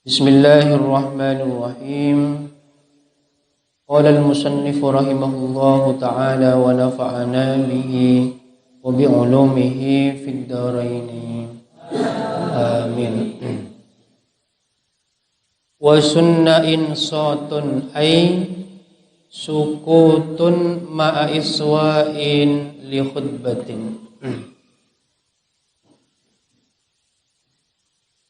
Bismillahirrahmanirrahim. Qala al-musannif rahimahullahu ta'ala wa nafa'ana bihi wa bi'ulumihi fid dharain. Amin. Wa sunna insatun ay sukutun ma'a iswa'in li khutbatin.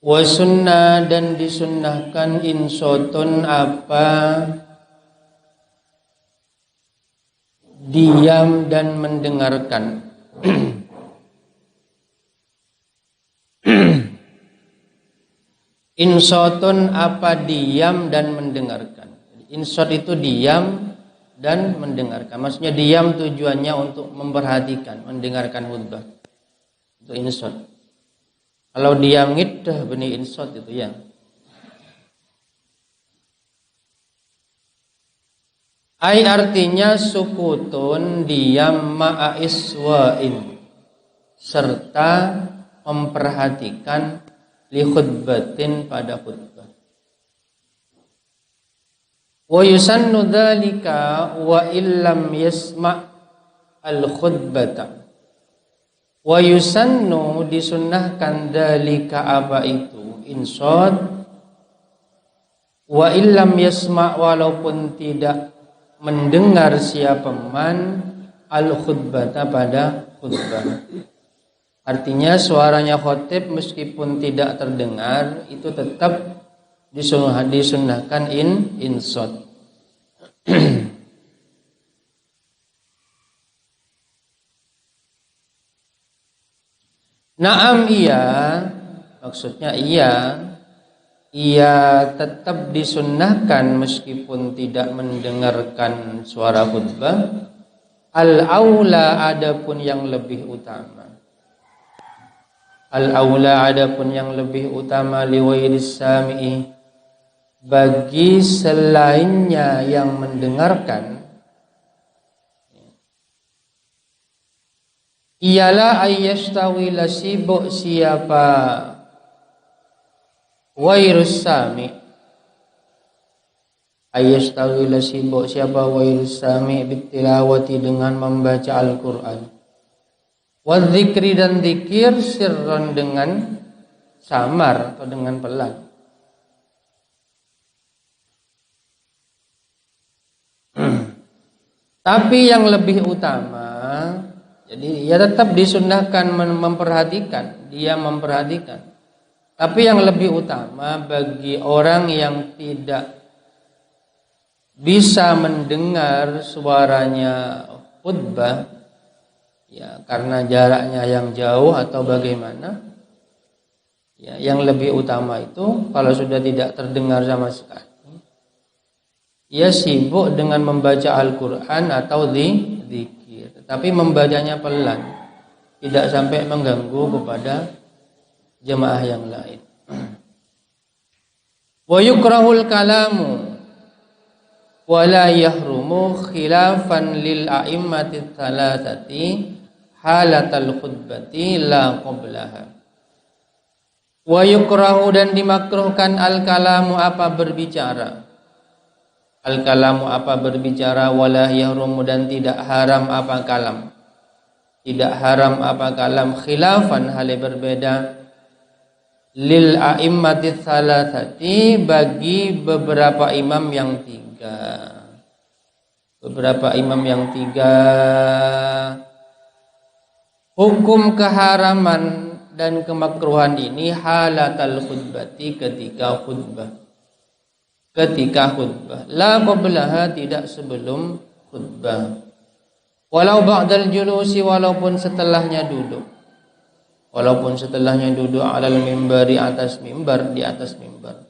Wa sunnah dan disunnahkan insotun apa diam dan mendengarkan. Insotun apa diam dan mendengarkan. Insot itu diam dan mendengarkan. Maksudnya diam tujuannya untuk memperhatikan, mendengarkan khutbah. Itu insot. Kalau diam ngiddah benih insot itu ya. Ai artinya sukutun diam ma'a iswa'in serta memperhatikan li khutbatin pada khutbah. Wa yusannu dzalika wa illam yasma' al khutbata. Wa yusannu disunnahkan dalika apa itu insad wa illam yasma' walaupun tidak mendengar siapa man al khutbata pada khutbah. Artinya suaranya khatib meskipun tidak terdengar itu tetap disunnahkan insad. Naam iya, maksudnya ia tetap disunnahkan meskipun tidak mendengarkan suara khutbah. Al-aula adapun yang lebih utama. Al-aula adapun yang lebih utama liwairis sami'i bagi selainnya yang mendengarkan. Ialah ayyastawila sibuk siapa wairus sami. Ayyastawila sibuk siapa wairus sami bitilawati dengan membaca Al-Quran. Wadzikri dan zikir sirran dengan samar atau dengan pelan. Tapi yang lebih utama, jadi ya tetap disunnahkan memperhatikan, dia memperhatikan. Tapi yang lebih utama bagi orang yang tidak bisa mendengar suaranya khutbah, ya karena jaraknya yang jauh atau bagaimana, ya yang lebih utama itu kalau sudah tidak terdengar sama sekali, ia sibuk dengan membaca Al-Quran atau zikir. Tapi membacanya pelan, tidak sampai mengganggu kepada jemaah yang lain. Wa yukrahul kalamu wa la yahrumu khilafan lil a'immati thalathati halatal khutbati la qablaha. Wa yukrahu dan dimakruhkan al kalamu apa berbicara. Al-kalamu apa berbicara, wala yahrumu dan tidak haram apa kalam. Tidak haram apa kalam, khilafan hale berbeda lil a'immati thalathati bagi beberapa imam yang tiga. Beberapa imam yang tiga. Hukum keharaman dan kemakruhan ini halatal khutbati ketika khutbah. Ketika khutbah, la qablaha tidak sebelum khutbah. Walau ba'dal julusi walaupun setelahnya duduk. Walaupun setelahnya duduk alal mimbari atas mimbar, di atas mimbar.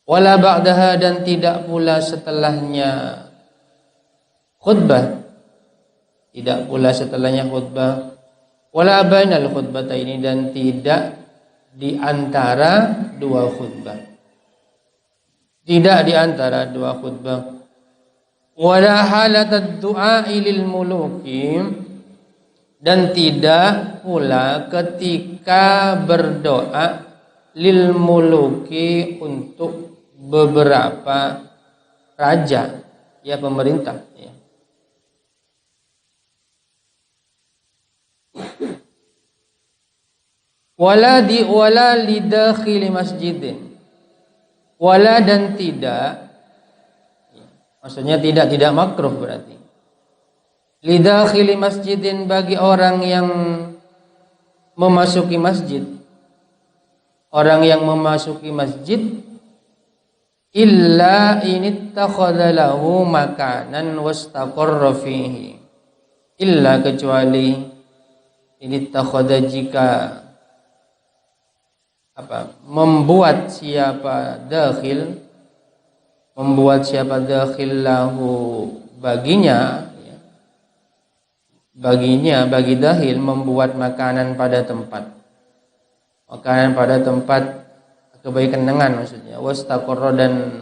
Wala ba'daha dan tidak pula setelahnya khutbah. Tidak pula setelahnya khutbah. Wala bainal khutbataini dan tidak di antara dua khutbah. Tidak di antara dua khutbah. Wala halatad du'a'i lil muluki dan tidak pula ketika berdoa lil muluki untuk beberapa raja, ya pemerintah, ya. Wala lidakhili masjidin. Wala dan tidak, maksudnya tidak makruh berarti. Lidakhili masjidin bagi orang yang memasuki masjid. Orang yang memasuki masjid illa inittakhadha lahu makanan wastaqarra fihi. Illa kecuali inittakhadha jika membuat siapa dakhil lahu baginya, ya, bagi dakhil membuat makanan pada tempat kebaikan dengan maksudnya wastaqarra dan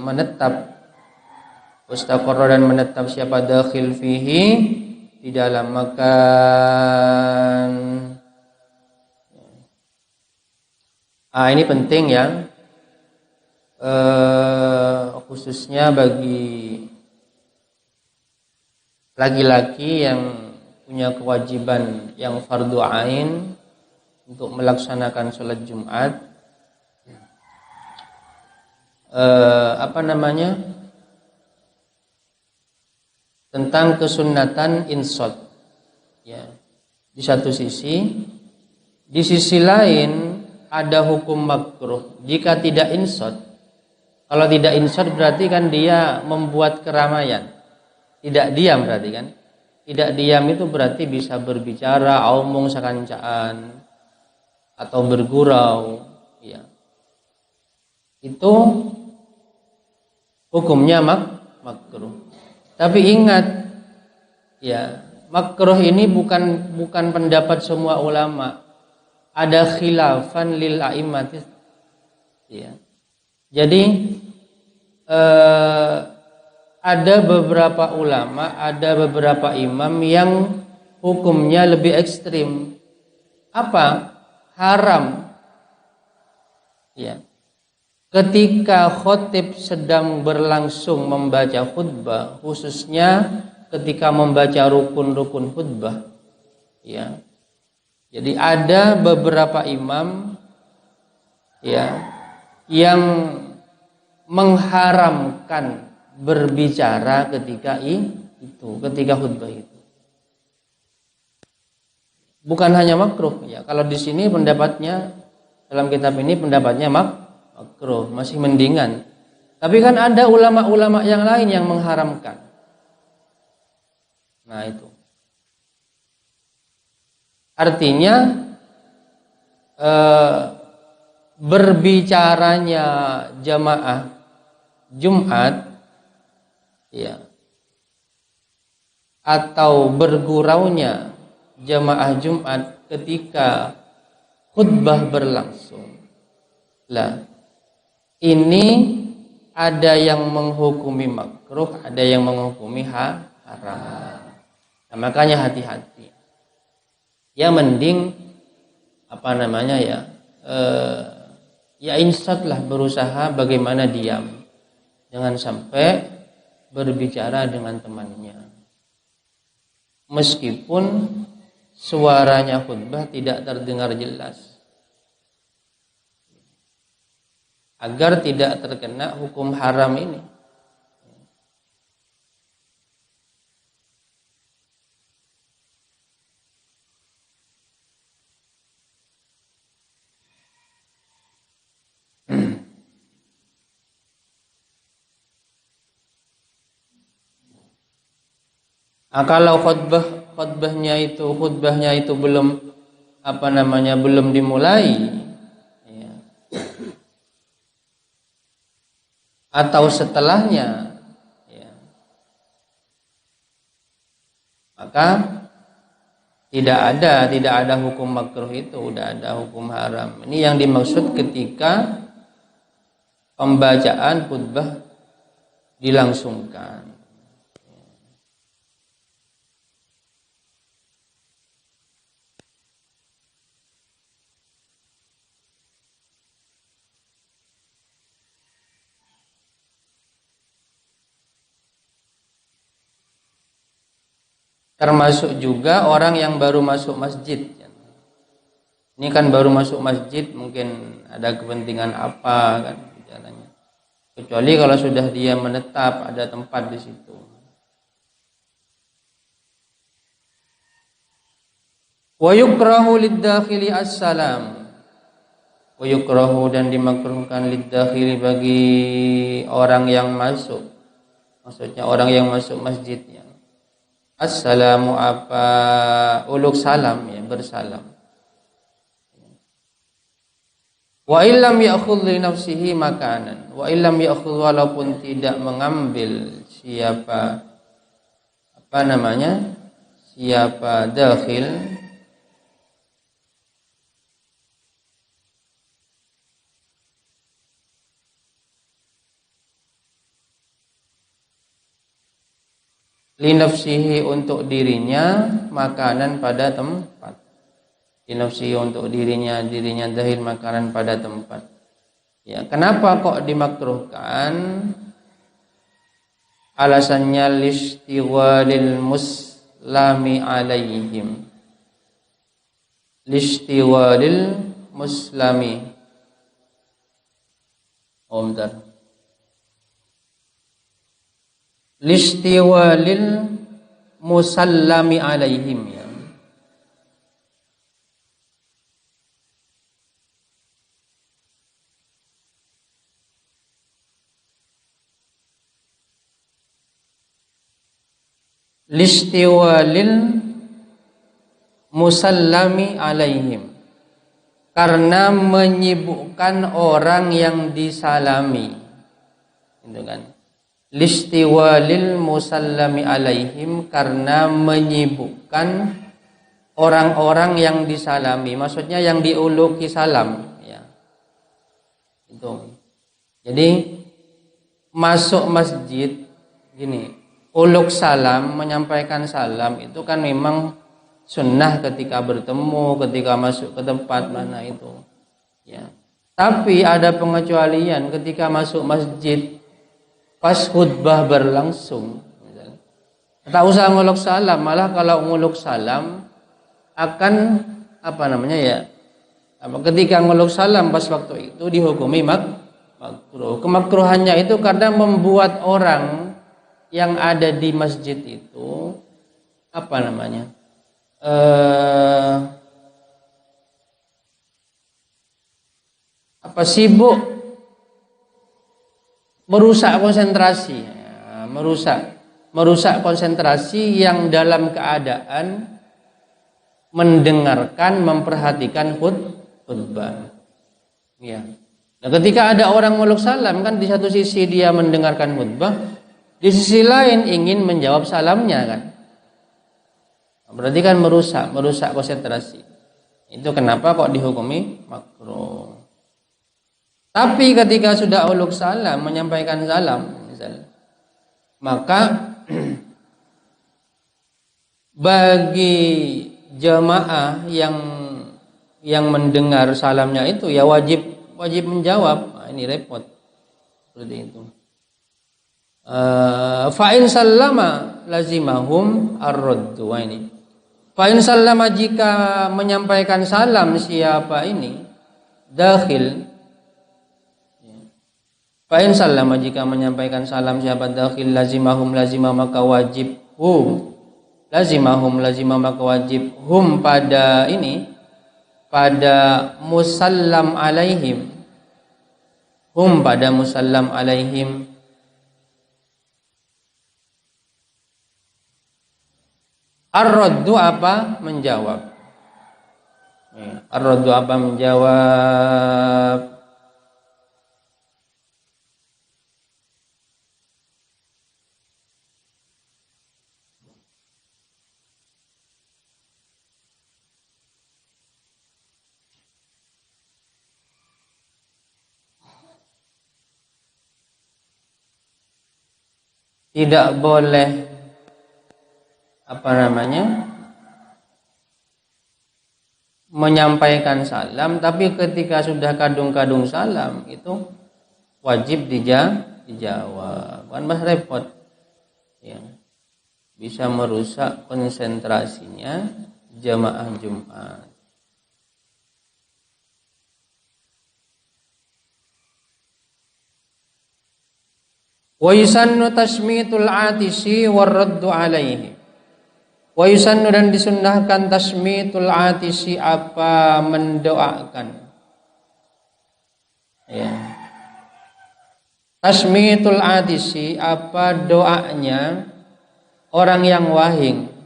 menetap siapa dakhil fihi di dalam makan. Ini penting ya, khususnya bagi laki-laki yang punya kewajiban yang fardu ain untuk melaksanakan sholat Jumat. Tentang kesunatan insot, ya, di satu sisi. Di sisi lain ada hukum makruh jika tidak insot. Kalau tidak insot berarti kan dia membuat keramaian, tidak diam berarti kan. Tidak diam itu berarti bisa berbicara, omong sakancaan atau bergurau, ya. Itu hukumnya makruh. Tapi ingat, ya, makruh ini bukan pendapat semua ulama. Ada khilafan lil a'immati, ya. Jadi ada beberapa ulama, ada beberapa imam yang hukumnya lebih ekstrim. Apa? Haram, ya. Ketika khotib sedang berlangsung membaca khutbah, khususnya ketika membaca rukun-rukun khutbah, ya. Jadi ada beberapa imam, ya, yang mengharamkan berbicara ketika khutbah itu. Bukan hanya makruh, ya. Kalau di sini pendapatnya, dalam kitab ini pendapatnya makruh, masih mendingan. Tapi kan ada ulama-ulama yang lain yang mengharamkan. Nah, itu. Artinya berbicaranya jamaah Jumat, ya, atau berguraunya jamaah Jumat ketika khutbah berlangsung. Lah, ini ada yang menghukumi makruh, ada yang menghukumi haram. Nah, makanya hati-hati. Ya mending ya insatlah, berusaha bagaimana diam. Jangan sampai berbicara dengan temannya. Meskipun suaranya khutbah tidak terdengar jelas. Agar tidak terkena hukum haram ini. Kalau khutbahnya itu belum belum dimulai, ya, atau setelahnya, ya, maka tidak ada hukum makruh itu, udah ada hukum haram. Ini yang dimaksud ketika pembacaan khutbah dilangsungkan. Termasuk juga orang yang baru masuk masjid. Ini kan baru masuk masjid, mungkin ada kepentingan apa kan bicaranya. Kecuali kalau sudah dia menetap ada tempat di situ. Wa yukrahu lid-dakhili as-salam. Wa yukrahu, dan dimakruhkan lid-dakhili bagi orang yang masuk. Maksudnya orang yang masuk masjidnya. Assalamu apa uluk salam, ya, bersalam. Wa illam ya'khudh li nafsihi makanan. Wa illam ya'khudh, walaupun tidak mengambil siapa dakhil li nafsihi, untuk dirinya, makanan pada tempat. Li nafsihi, untuk dirinya dahil makanan pada tempat. Ya, kenapa kok dimakruhkan? Alasannya listiwalil muslami alaihim. Listiwalil muslami. Bentar. Listiwalil musallami alaihim, ya. Listiwalil musallami alaihim, karena menyibukkan orang yang disalami, itu kan. Listiwalil musallami alaihim, karena menyibukkan orang-orang yang disalami, maksudnya yang diuluki salam, ya. Itu. Jadi masuk masjid gini, uluk salam, menyampaikan salam itu kan memang sunnah ketika bertemu, ketika masuk ke tempat mana itu, ya. Tapi ada pengecualian ketika masuk masjid pas khutbah berlangsung, tak usah nguluk salam. Malah kalau nguluk salam akan ketika nguluk salam pas waktu itu dihukumi makruh. Kemakruhannya itu karena membuat orang yang ada di masjid itu sibuk, merusak konsentrasi, ya, merusak konsentrasi yang dalam keadaan mendengarkan, memperhatikan khutbah. Ya. Nah, ketika ada orang meluk salam, kan di satu sisi dia mendengarkan khutbah, di sisi lain ingin menjawab salamnya, kan. Berarti kan merusak konsentrasi. Itu kenapa kok dihukumi makruh. Tapi ketika sudah uluk salam, menyampaikan salam misalnya, maka bagi jamaah yang mendengar salamnya itu ya wajib menjawab. Nah, ini repot seperti itu. Fa'in sallama lazimahum ar-raddu. Ini fa'in sallama, jika menyampaikan salam siapa ini dakhil. Fa'in sallama, jika menyampaikan salam siapa dakhil, lazimahum lazimah, maka wajib hum, lazimahum lazimah, maka wajib hum pada musallam alaihim, hum pada musallam alaihim, ar-raddu apa? Menjawab. Ar-raddu apa? Menjawab. Tidak boleh menyampaikan salam, tapi ketika sudah kadung-kadung salam itu wajib dijawab. Kan mas repot, ya. bisa merusak konsentrasinya jamaah Jumat. Wa yusannu tasmitul atisi warraddu alaihi. Wa yusannu dan disunnahkan tasmitul atisi apa mendoakan. Ya. Tasmitul atisi apa doanya orang yang wahing.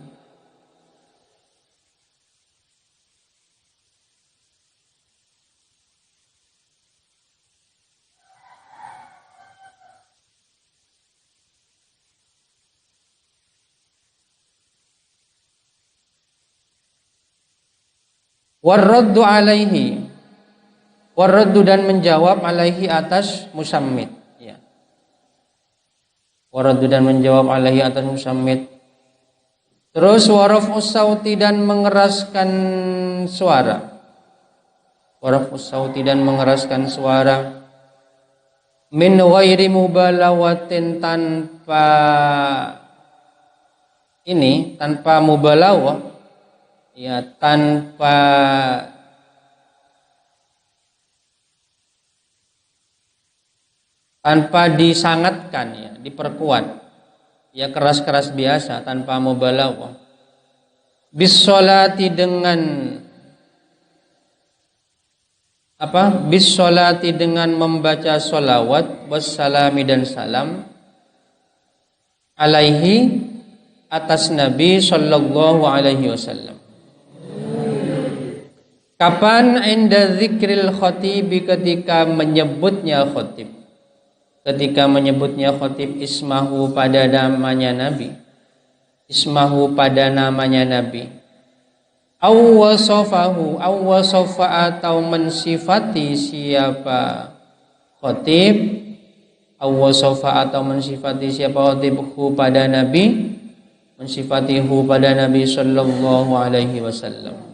Warraddu alaihi, warraddu dan menjawab alaihi atas musammit, ya. Warraddu dan menjawab alaihi atas musammit. Terus waraf'us sauti dan mengeraskan suara. Waraf'us sauti dan mengeraskan suara. Min ghairi mubalawatin tanpa mubalawah. Ya, tanpa disangatkan, ya, diperkuat, ya, keras-keras biasa tanpa mubalawah. Bisolati dengan bisolati dengan membaca sholawat wassalami dan salam alaihi atas Nabi sallallahu alaihi wasallam. Kapan inda zikril khatibi ketika menyebutnya khatib. Ketika menyebutnya khatib ismahu pada namanya Nabi. Ismahu pada namanya Nabi. Awwasofahu awwasofa atau mensifati siapa khatib. Awwasofa atau mensifati siapa khatibhu pada Nabi. Mensifatihu pada Nabi sallallahu alaihi wasallam.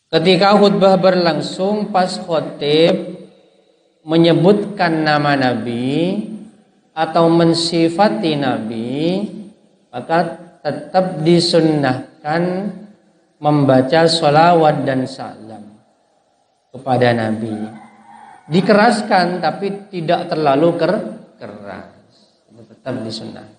Ketika khutbah berlangsung pas khatib menyebutkan nama Nabi atau mensifati Nabi, maka tetap disunnahkan membaca sholawat dan salam kepada Nabi. Dikeraskan tapi tidak terlalu keras. Tetap disunnahkan.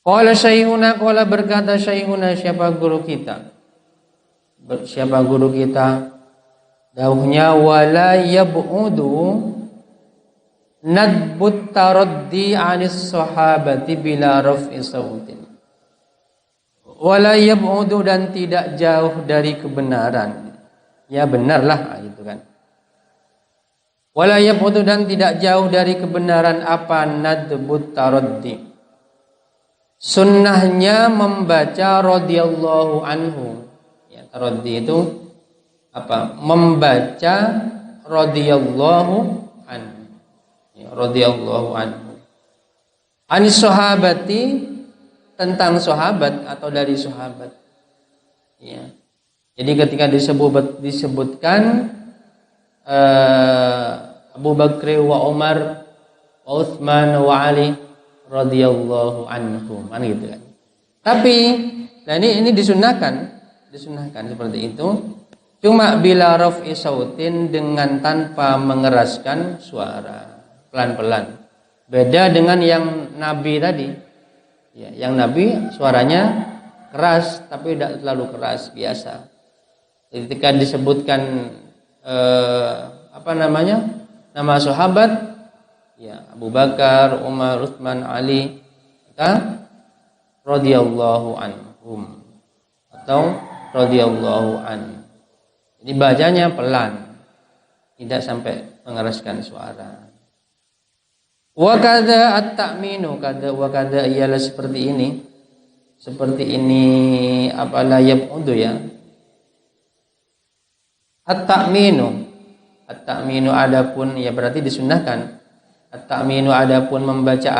Qala syaihuna, qala berkata syaihuna, siapa guru kita? Siapa guru kita? Dawuhnya wala yab'udu nadbut taraddi 'anis sahabati bila raf'i sautin. Wala yab'udu dan tidak jauh dari kebenaran. Ya benarlah gitu kan. Wala yab'udu dan tidak jauh dari kebenaran apa nadbut taraddi. Sunnahnya membaca radhiyallahu anhu. Ya, taraddi itu apa? Membaca radhiyallahu anhu. Ya, radhiyallahu anhu. Anis sahabati tentang sahabat atau dari sahabat. Ya. Jadi ketika disebutkan Abu Bakr wa Umar wa Utsman wa Ali radhiyallahu anhum, gitu kan. Tapi nah ini disunahkan seperti itu. Cuma bila raf'i sautin dengan tanpa mengeraskan suara, pelan-pelan. Beda dengan yang Nabi tadi. Ya, yang Nabi suaranya keras tapi tidak terlalu keras, biasa. Ketika disebutkan nama sahabat, ya, Abu Bakar, Umar, Utsman, Ali, maka radhiyallahu anhum atau radhiyallahu an. Jadi bacanya pelan, tidak sampai mengeraskan suara. Wa kadza at-ta'minu, wa kadza ialah seperti ini. Seperti ini la yab'udu, ya. At-ta'minu adapun, ya berarti disunnahkan. At-ta'minu adapun membaca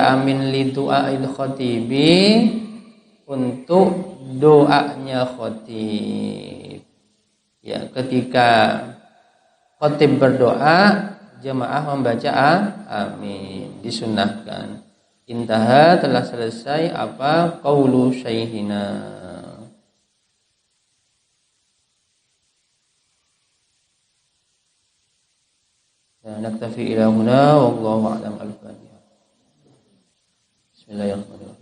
amin li du'ail khatibi untuk doanya khatib. Ya, ketika khatib berdoa, jemaah membaca amin, disunnahkan. Intaha, telah selesai apa qaulu syaikhina. Naktafi ila huna wallahu a'lam al-Fatihah. Bismillahirrahmanirrahim.